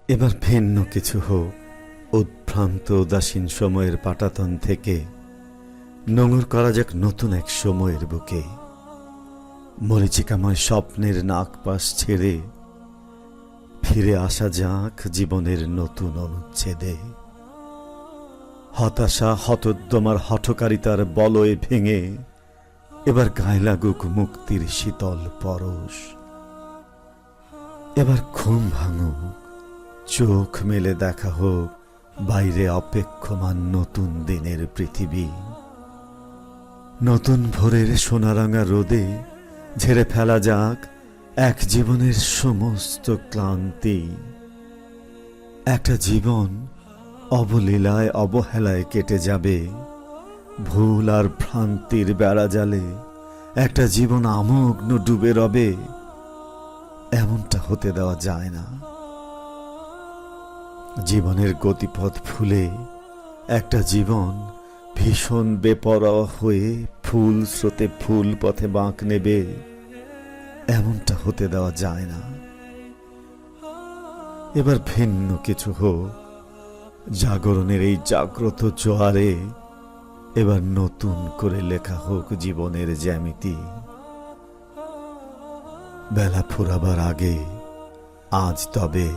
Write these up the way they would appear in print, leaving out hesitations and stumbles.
এবার ভিন্ন কিছু হোক, উদ্ভ্রান্ত উদাসীন সময়ের পাটাতন থেকে নোঙর করা যাক নতুন এক সময়ের বুকে। মরীচিকাময় স্বপ্নের নাগপাশ ছেড়ে ফিরে আসা যাক জীবনের নতুন অনুচ্ছেদে। হতাশা হতোদ্যমার হঠকারিতার বলয় ভেঙে এবার গায়ে লাগুক মুক্তির শীতল পরশ। এবার ঘুম ভাঙুক, চোখ মেলে দেখা হোক বাইরে অপেক্ষমান নতুন দিনের পৃথিবী। নতুন ভোরের সোনারাঙা রোদে ঝেড়ে ফেলা যাক এক জীবনের সমস্ত ক্লান্তি। একটা জীবন অবলীলায় অবহেলায় কেটে যাবে, ভুল আর ভ্রান্তির বেড়াজালে একটা জীবন আমগ্ন ডুবে রবে। এমনটা হতে দেওয়া যায় না। জীবনের গতিপথ ভুলে একটা জীবন ভীষণ বেপরোয়া হয়ে ফুল স্রোতে ফুল পথে বাঁক নেবে, এমনটা হতে দেওয়া যায় না। এবার ভিন্ন কিছু হোক, জাগরণের এই জাগ্রত জোয়ারে এবার নতুন করে লেখা হোক জীবনের জ্যামিতি। বেলা ফুরাবার আগে আজ তবে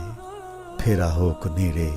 ফেরা হোক নীড়ে।